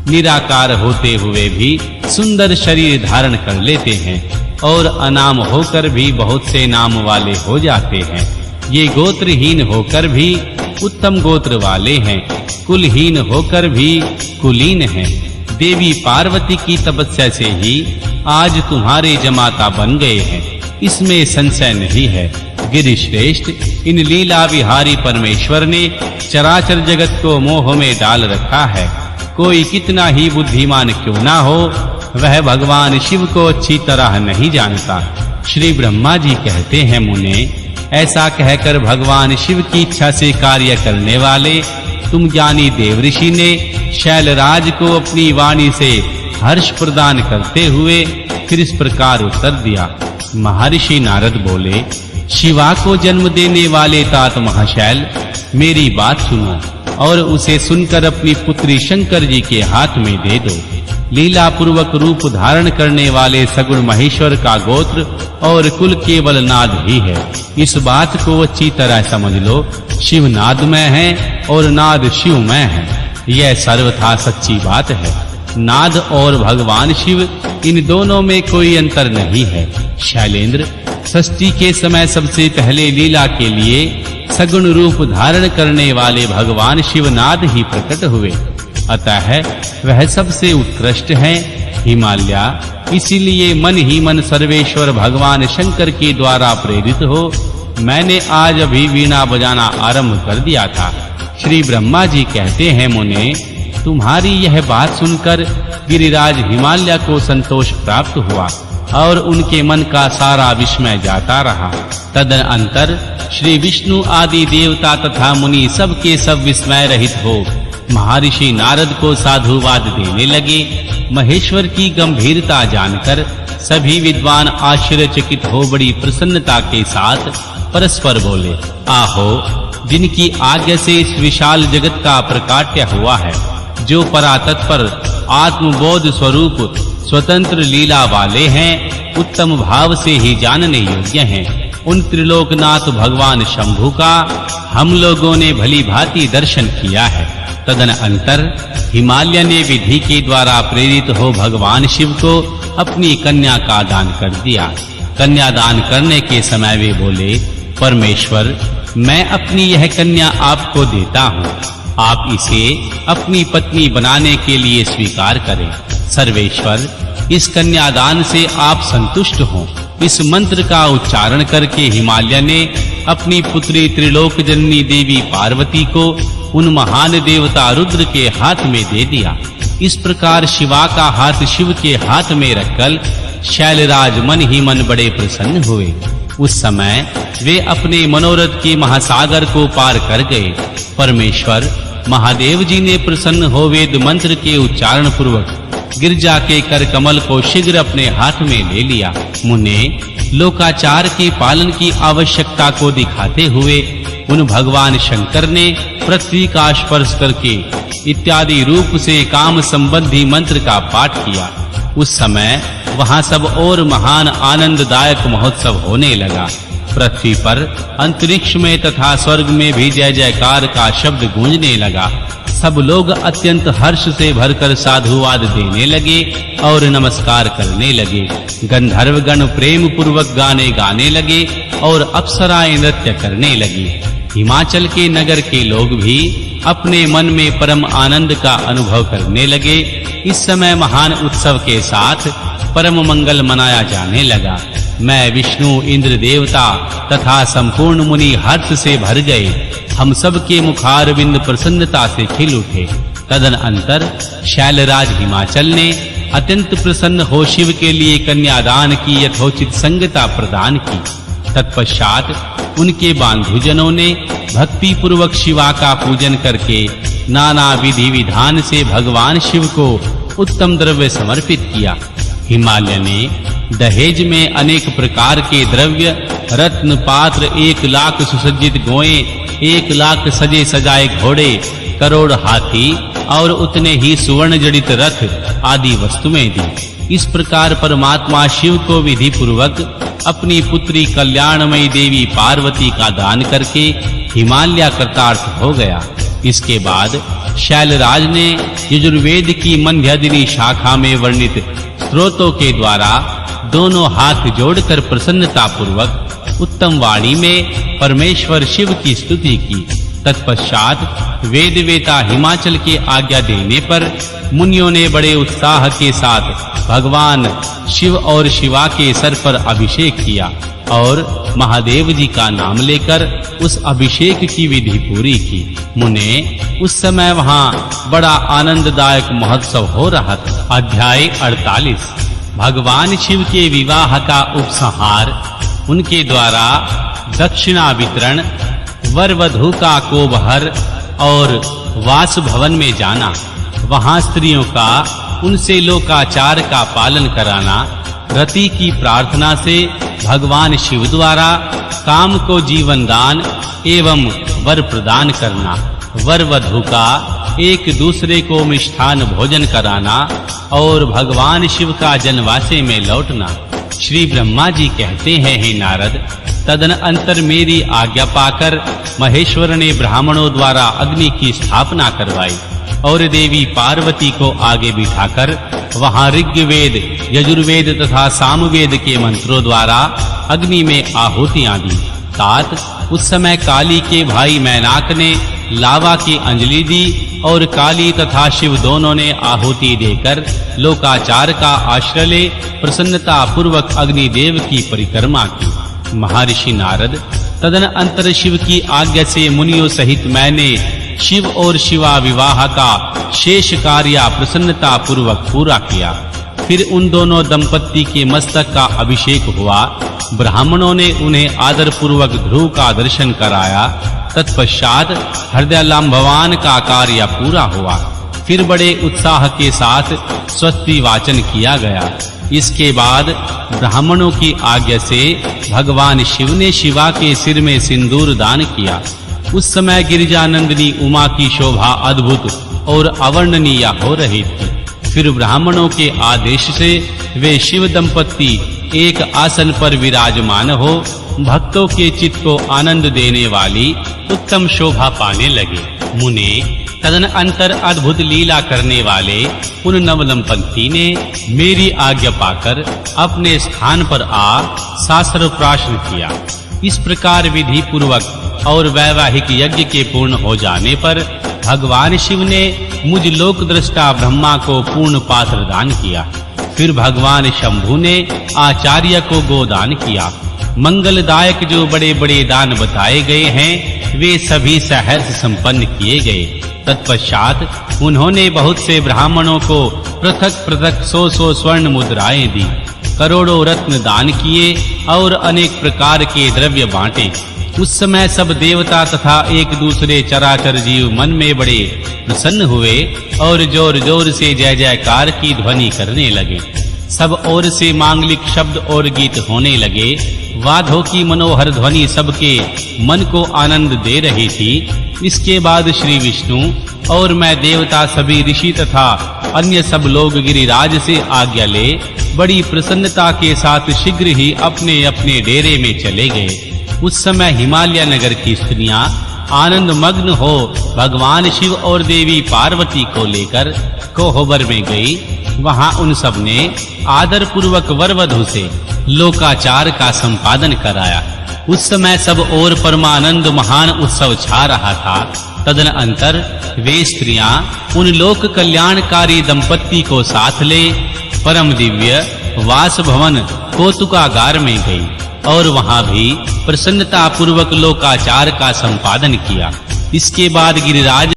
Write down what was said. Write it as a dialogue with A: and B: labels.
A: निराकार होते हुए भी सुंदर शरीर धारण कर लेते हैं और अनाम होकर भी बहुत से नाम वाले हो जाते हैं। ये गोत्रहीन होकर भी उत्तम गोत्र वाले हैं, कुलहीन होकर भी कुलीन हैं। देवी पार्वती की तपस्या से ही आज तुम्हारे जमाता बन गए हैं, इसमें संशय नहीं है। गिरिश्रेष्ठ, इन लीला विहारी परमेश्वर ने चराचर जगत को मोह में डाल रखा है। कोई कितना ही बुद्धिमान क्यों ना हो, वह भगवान शिव को अच्छी तरह नहीं जानता। श्री ब्रह्मा जी कहते हैं, मुने, ऐसा कहकर भगवान शिव की इच्छा से कार्य करने वाले तुम ज्ञानी देवऋषि ने शैलराज को अपनी वाणी से हर्ष प्रदान करते हुए फिर इस प्रकार उत्तर दिया। महर्षि नारद बोले, शिवा को जन्म देने वाले तात महाशैल, मेरी बात सुनो और उसे सुनकर अपनी पुत्री शंकर जी के हाथ में दे दो। लीला पूर्वक रूप धारण करने वाले सगुण महेश्वर का गोत्र और कुल केवल नाद ही है। इस बात को अच्छी तरह समझ लो। शिव नादमय है और नाद शिवमय है, यह सर्वथा सच्ची बात है। नाद और भगवान शिव, इन दोनों में कोई अंतर नहीं है। शैलेंद्र, सृष्टि के समय सबसे पहले लीला के लिए सगुण रूप धारण करने वाले भगवान शिवनाद ही प्रकट हुए, अतः वह सबसे उत्कृष्ट हैं। हिमालया, इसीलिए मन ही मन सर्वेश्वर भगवान शंकर के द्वारा प्रेरित हो मैंने आज अभी वीणा बजाना आरंभ कर दिया था। श्री ब्रह्मा जी कहते हैं, मुने, तुम्हारी यह बात सुनकर गिरिराज हिमालय को संतोष प्राप्त हुआ और उनके मन का सारा विस्मय जाता रहा। तदनंतर श्री विष्णु आदि देवता तथा मुनि सबके सब विस्मय रहित हो महर्षि नारद को साधुवाद देने लगे। महेश्वर की गंभीरता जानकर सभी विद्वान आश्चर्यचकित हो बड़ी प्रसन्नता के साथ परस्पर बोले, आहो, जिनकी आज्ञा से इस विशाल जगत का प्रकाट्य हुआ है, जो परातत्पर आत्मबोध स्वरूप स्वतंत्र लीला वाले हैं, उत्तम भाव से ही जानने योग्य हैं, उन त्रिलोकनाथ भगवान शंभु का हम लोगों ने भली भांति दर्शन किया है। तदनंतर हिमालय ने विधि के द्वारा प्रेरित हो भगवान शिव को अपनी कन्या का दान कर दिया। कन्यादान करने के समय वे बोले, परमेश्वर, मैं अपनी यह कन्या आपको देता हूँ, आप इसे अपनी पत्नी बनाने के लिए स्वीकार करें। सर्वेश्वर, इस कन्यादान से आप संतुष्ट हों। इस मंत्र का उच्चारण करके हिमालय ने अपनी पुत्री त्रिलोक जननी देवी पार्वती को उन महान देवता रुद्र के हाथ में दे दिया। इस प्रकार शिवा का हाथ शिव के हाथ में रखकर शैलराज मन ही मन बड़े प्रसन्न हुए। उस समय वे अपने मनोरथ के महासागर को पार कर गए। परमेश्वर महादेव जी ने प्रसन्न हो वेद मंत्र के उच्चारण पूर्वक गिरजा के कर कमल को शीघ्र अपने हाथ में ले लिया। मुने, लोकाचार के पालन की आवश्यकता को दिखाते हुए उन भगवान शंकर ने पृथ्वी का स्पर्श करके इत्यादि रूप से काम संबंधी मंत्र का पाठ किया। उस समय वहां सब और महान आनंददायक महोत्सव होने लगा। पृथ्वी पर, अंतरिक्ष में तथा स्वर्ग में भी जय जयकार का शब्द गूंजने लगा। सब लोग अत्यंत हर्ष से भरकर साधुवाद देने लगे और नमस्कार करने लगे। गंधर्व गण प्रेम पूर्वक गाने गाने लगे और अप्सराएं नृत्य करने लगी। हिमाचल के नगर के लोग भी अपने मन में परम आनंद का अनुभव करने लगे। इस समय महान उत्सव के साथ परम मंगल मनाया जाने लगा। मैं विष्णु, इंद्र देवता तथा संपूर्ण मुनि हर्ष से भर गए। हम सब के मुखारविंद प्रसन्नता से खिल उठे। तदनंतर शैलराज हिमाचल ने अत्यंत प्रसन्न हो शिव के लिए कन्यादान की यथोचित संगता प्रदान की। तत्पश्चात उनके बांधुजनों ने भक्ति पूर्वक शिवा का पूजन करके नाना विधि विधान से भगवान शिव को उत्तम द्रव्य समर्पित किया। हिमालय ने दहेज में अनेक प्रकार के द्रव्य, रत्न पात्र, 1 लाख सुसज्जित गोएं, 1 लाख सजे सजाए घोड़े, करोड़ हाथी और उतने ही सुवर्ण जड़ित रथ आदि वस्तुएं दी। इस प्रकार परमात्मा शिव को विधि पूर्वक अपनी पुत्री कल्याणमयी देवी पार्वती का दान करके हिमालय कृतार्थ हो गया। इसके बाद शैलराज ने यजुर्वेद की मन्ध्यदिनी शाखा में वर्णित स्त्रोतों के द्वारा दोनों हाथ जोड़कर प्रसन्नता पूर्वक उत्तम वाणी में परमेश्वर शिव की स्तुति की। तत्पश्चात वेदवेता हिमाचल के आज्ञा देने पर मुनियों ने बड़े उत्साह के साथ भगवान शिव और शिवा के सर पर अभिषेक किया और महादेव जी का नाम लेकर उस अभिषेक की विधि पूरी की। मुने, उस समय वहां बड़ा आनंददायक महोत्सव हो रहा था। अध्याय 48। भगवान शिव के विवाह का उपसंहार, उनके द्वारा दक्षिणा वितरण, वर वधू का कोबहर और वास भवन में जाना, वहां स्त्रियों का उनसे लोकाचार का पालन कराना, रति की प्रार्थना से भगवान शिव द्वारा काम को जीवन दान एवं वर प्रदान करना, वर वधू का एक दूसरे को मिष्ठान भोजन कराना और भगवान शिव का जनवासे में लौटना। श्री ब्रह्मा जी कहते हैं, हे नारद, तदनंतर मेरी आज्ञा पाकर महेश्वर ने ब्राह्मणों द्वारा अग्नि की स्थापना करवाई और देवी पार्वती को आगे बिठाकर वहां ऋग्वेद, यजुर्वेद तथा सामवेद के मंत्रों द्वारा अग्नि में आहुतियां दी। तात, उस समय काली के भाई मैनाक ने लावा की अंजलि दी और काली तथा शिव दोनों ने आहुति देकर लोकाचार का आश्रय ले प्रसन्नता पूर्वक अग्निदेव की परिक्रमा की। महर्षि नारद, तदनंतर शिव की आज्ञा से मुनियों सहित मैंने शिव और शिवा विवाह का शेष कार्य प्रसन्नता पूर्वक पूरा किया। फिर उन दोनों दंपत्ति के मस्तक का अभिषेक हुआ। ब्राह्मणों ने उन्हें आदर पूर्वक ध्रुव का दर्शन कराया। तत्पश्चात हृदयालंबवान का कार्य पूरा हुआ। फिर बड़े उत्साह के साथ स्वस्ति वाचन किया गया। इसके बाद ब्राह्मणों की आज्ञा से भगवान शिव ने शिवा के सिर में सिंदूर दान किया। उस समय गिरिजानंदिनी उमा की शोभा अद्भुत और अवर्णनीय हो रही थी। फिर ब्राह्मणों के आदेश से वे शिव दंपत्ति एक आसन पर विराजमान हो भक्तों के चित्त को आनंद देने वाली उत्तम शोभा पाने लगे। मुने, तदनंतर अद्भुत लीला करने वाले उन नवदंपति ने मेरी आज्ञा पाकर अपने स्थान पर आ शास्त्र प्राशन किया। इस प्रकार विधि पूर्वक और वैवाहिक यज्ञ के पूर्ण हो जाने पर भगवान शिव ने मुझ लोक दृष्टा ब्रह्मा को पूर्ण पात्र दान किया। फिर भगवान शंभु ने आचार्य को गोदान किया। मंगलदायक जो बड़े-बड़े दान बताए गए हैं वे सभी सहर्ष संपन्न किए गए। तत्पश्चात उन्होंने बहुत से ब्राह्मणों को पृथक-पृथक 100 स्वर्ण मुद्राएं दी, करोड़ों रत्न दान किए और अनेक प्रकार के द्रव्य बांटे। उस समय सब देवता तथा एक दूसरे चराचर जीव मन में बड़े प्रसन्न हुए और जोर-जोर से जय जयकार की ध्वनि करने लगे। सब ओर से मांगलिक शब्द और गीत होने लगे। वाद्यों की मनोहर ध्वनि सबके मन को आनंद दे रही थी। इसके बाद श्री विष्णु और मैं देवता सभी ऋषि तथा अन्य सब लोग गिरिराज से आज्ञा ले बड़ी प्रसन्नता के साथ शीघ्र ही अपने अपने डेरे में चले गए। उस समय हिमालय नगर की स्त्रियां आनंद मग्न हो भगवान शिव और देवी पार्वती को लेकर कोहबर में गई। वहां उन सब ने आदर पूर्वक वर वधू से लोकाचार का संपादन कराया। उस समय सब ओर परमानंद महान उत्सव छा रहा था। तदनंतर वे स्त्रियां उन लोक कल्याणकारी दंपत्ति को साथ ले परम दिव्य वास भवन कौतुकागार में गई और वहां भी प्रसन्नता पूर्वक लोकाचार का संपादन किया। इसके बाद गिरिराज